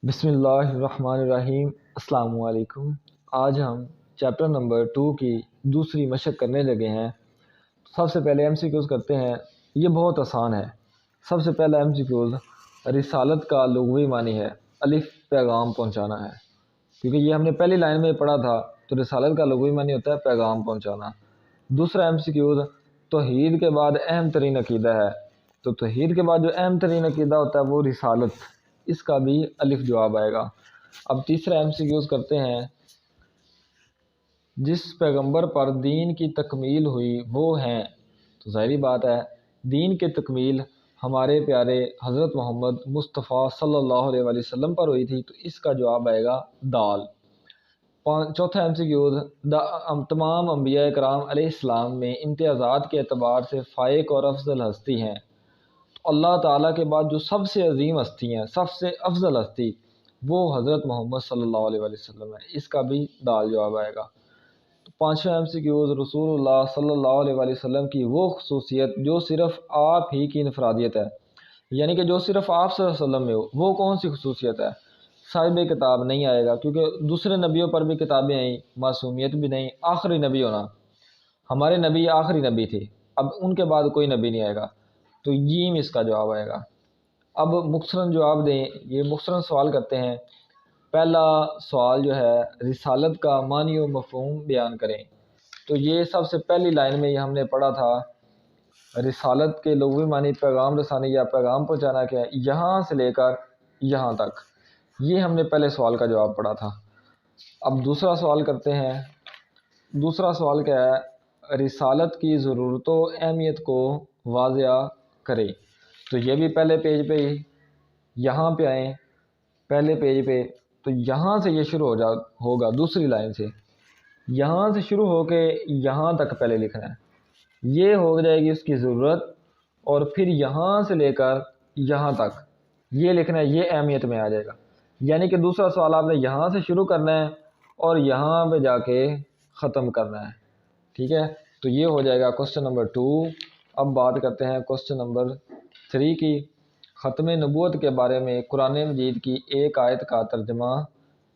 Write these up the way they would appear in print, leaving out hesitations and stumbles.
بسم اللہ الرحمن الرحیم۔ السلام علیکم۔ آج ہم چیپٹر نمبر 2 کی دوسری مشق کرنے لگے ہیں۔ سب سے پہلے ایم سی کیوز کرتے ہیں۔ یہ بہت آسان ہے۔ سب سے پہلا ایم سی کیوز رسالت کا لغوی معنی ہے، الف پیغام پہنچانا ہے، کیونکہ یہ ہم نے پہلی لائن میں پڑھا تھا۔ تو رسالت کا لغوی معنی ہوتا ہے پیغام پہنچانا۔ دوسرا ایم سی کیوز توحید کے بعد اہم ترین عقیدہ ہے، تو توحید کے بعد جو اہم ترین عقیدہ ہوتا ہے وہ رسالت، اس کا بھی الف جواب آئے گا۔ اب تیسرا ایم سی کیوز کرتے ہیں۔ جس پیغمبر پر دین کی تکمیل ہوئی وہ ہیں، تو ظاہری بات ہے دین کی تکمیل ہمارے پیارے حضرت محمد مصطفیٰ صلی اللہ علیہ وسلم پر ہوئی تھی، تو اس کا جواب آئے گا دال۔ چوتھا ایم سی کیوز تمام انبیاء کرام علیہ السلام میں امتیازات کے اعتبار سے فائق اور افضل ہستی ہیں، اللہ تعالیٰ کے بعد جو سب سے عظیم ہستی ہیں، سب سے افضل ہستی، وہ حضرت محمد صلی اللہ علیہ وسلم ہے، اس کا بھی دال جواب آئے گا۔ تو پانچواں ایم سی کیوز رسول اللہ صلی اللہ علیہ وسلم کی وہ خصوصیت جو صرف آپ ہی کی انفرادیت ہے، یعنی کہ جو صرف آپ صلی اللہ علیہ وسلم میں ہو، وہ کون سی خصوصیت ہے؟ صاحب کتاب نہیں آئے گا، کیونکہ دوسرے نبیوں پر بھی کتابیں آئیں، معصومیت بھی نہیں، آخری نبی ہونا، ہمارے نبی آخری نبی تھے، اب ان کے بعد کوئی نبی نہیں آئے گا، تو جیم اس کا جواب آئے گا۔ اب مختصراً جواب دیں، یہ مختصراً سوال کرتے ہیں۔ پہلا سوال جو ہے رسالت کا معنی و مفہوم بیان کریں، تو یہ سب سے پہلی لائن میں یہ ہم نے پڑھا تھا، رسالت کے لغوی معنی پیغام رسانی یا پیغام پہنچانا کیا ہے، یہاں سے لے کر یہاں تک، یہ ہم نے پہلے سوال کا جواب پڑھا تھا۔ اب دوسرا سوال کرتے ہیں۔ دوسرا سوال کیا ہے؟ رسالت کی ضرورت و اہمیت کو واضح کریں، تو یہ بھی پہلے پیج پہ ہی، یہاں پہ آئیں پہلے پیج پہ، تو یہاں سے یہ شروع ہوگا دوسری لائن سے، یہاں سے شروع ہو کے یہاں تک پہلے لکھنا ہے، یہ ہو جائے گی اس کی ضرورت، اور پھر یہاں سے لے کر یہاں تک یہ لکھنا ہے، یہ اہمیت میں آ جائے گا۔ یعنی کہ دوسرا سوال آپ نے یہاں سے شروع کرنا ہے اور یہاں پہ جا کے ختم کرنا ہے، ٹھیک ہے؟ تو یہ ہو جائے گا کوسچن نمبر 2۔ اب بات کرتے ہیں کوسچن نمبر 3 کی۔ ختم نبوت کے بارے میں قرآن مجید کی ایک آیت کا ترجمہ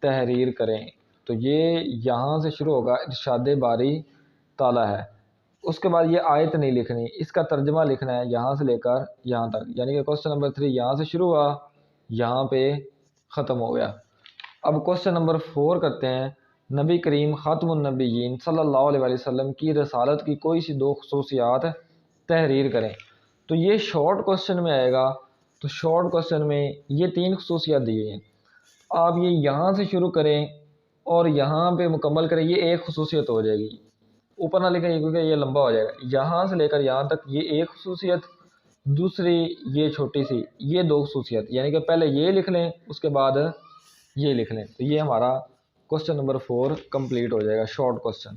تحریر کریں، تو یہ یہاں سے شروع ہوگا، ارشاد باری تعالیٰ ہے، اس کے بعد یہ آیت نہیں لکھنی، اس کا ترجمہ لکھنا ہے یہاں سے لے کر یہاں تک، یعنی کہ کوسچن نمبر 3 یہاں سے شروع ہوا، یہاں پہ ختم ہو گیا۔ اب کوسچن نمبر 4 کرتے ہیں۔ نبی کریم خاتم النبیین صلی اللہ علیہ وسلم کی رسالت کی کوئی سی 2 خصوصیات تحریر کریں، تو یہ شارٹ کوسچن میں آئے گا، تو شارٹ کوسچن میں یہ 3 خصوصیات دی ہوئی ہیں، آپ یہ یہاں سے شروع کریں اور یہاں پہ مکمل کریں، یہ ایک خصوصیت ہو جائے گی، اوپر نہ لکھیں کیونکہ یہ لمبا ہو جائے گا، یہاں سے لے کر یہاں تک یہ ایک خصوصیت، دوسری یہ چھوٹی سی، یہ 2 خصوصیت، یعنی کہ پہلے یہ لکھ لیں اس کے بعد یہ لکھ لیں، تو یہ ہمارا کوسچن نمبر 4 کمپلیٹ ہو جائے گا، شارٹ کوسچن۔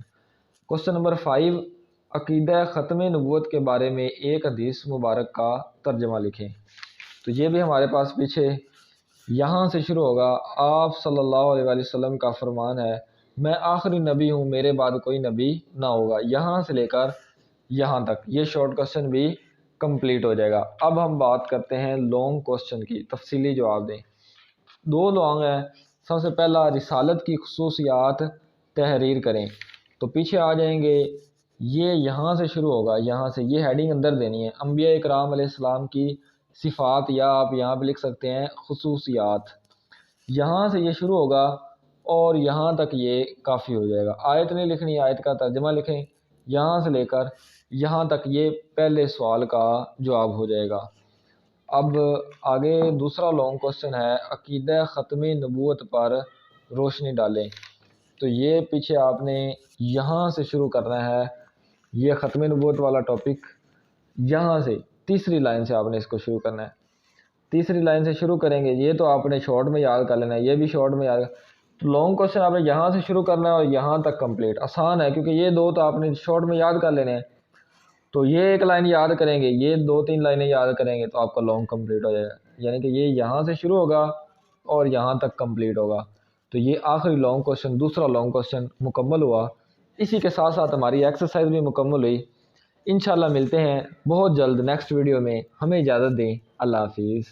کوسچن نمبر 5 عقیدہ ختم نبوت کے بارے میں ایک حدیث مبارک کا ترجمہ لکھیں، تو یہ بھی ہمارے پاس پیچھے یہاں سے شروع ہوگا، آپ صلی اللہ علیہ وسلم کا فرمان ہے، میں آخری نبی ہوں، میرے بعد کوئی نبی نہ ہوگا، یہاں سے لے کر یہاں تک، یہ شارٹ کوسچن بھی کمپلیٹ ہو جائے گا۔ اب ہم بات کرتے ہیں لانگ کوسچن کی، تفصیلی جواب دیں۔ 2 لانگ ہیں۔ سب سے پہلا رسالت کی خصوصیات تحریر کریں، تو پیچھے آ جائیں گے، یہ یہاں سے شروع ہوگا، یہاں سے یہ ہیڈنگ اندر دینی ہے، انبیاء کرام علیہ السلام کی صفات، یا آپ یہاں پہ لکھ سکتے ہیں خصوصیات، یہاں سے یہ شروع ہوگا اور یہاں تک یہ کافی ہو جائے گا، آیت نہیں لکھنی، آیت کا ترجمہ لکھیں، یہاں سے لے کر یہاں تک یہ پہلے سوال کا جواب ہو جائے گا۔ اب آگے دوسرا لانگ کوسچن ہے، عقیدہ ختم نبوت پر روشنی ڈالیں، تو یہ پیچھے آپ نے یہاں سے شروع کرنا ہے، یہ ختم نبوت والا ٹاپک یہاں سے تیسری لائن سے آپ نے اس کو شروع کرنا ہے، تیسری لائن سے شروع کریں گے، یہ تو آپ نے شارٹ میں یاد کر لینا ہے، یہ بھی شارٹ میں یاد، تو لانگ کوسچن آپ نے یہاں سے شروع کرنا ہے اور یہاں تک کمپلیٹ، آسان ہے کیونکہ یہ 2 تو آپ نے شارٹ میں یاد کر لینے ہیں، تو یہ ایک لائن یاد کریں گے، یہ 2-3 لائنیں یاد کریں گے تو آپ کا لانگ کمپلیٹ ہو جائے گا، یعنی کہ یہ یہاں سے شروع ہوگا اور یہاں تک کمپلیٹ ہوگا، تو یہ آخری لانگ کوسچن، دوسرا لانگ کوسچن مکمل ہوا۔ اسی کے ساتھ ساتھ ہماری ایکسرسائز بھی مکمل ہوئی۔ انشاءاللہ ملتے ہیں بہت جلد نیکسٹ ویڈیو میں، ہمیں اجازت دیں، اللہ حافظ۔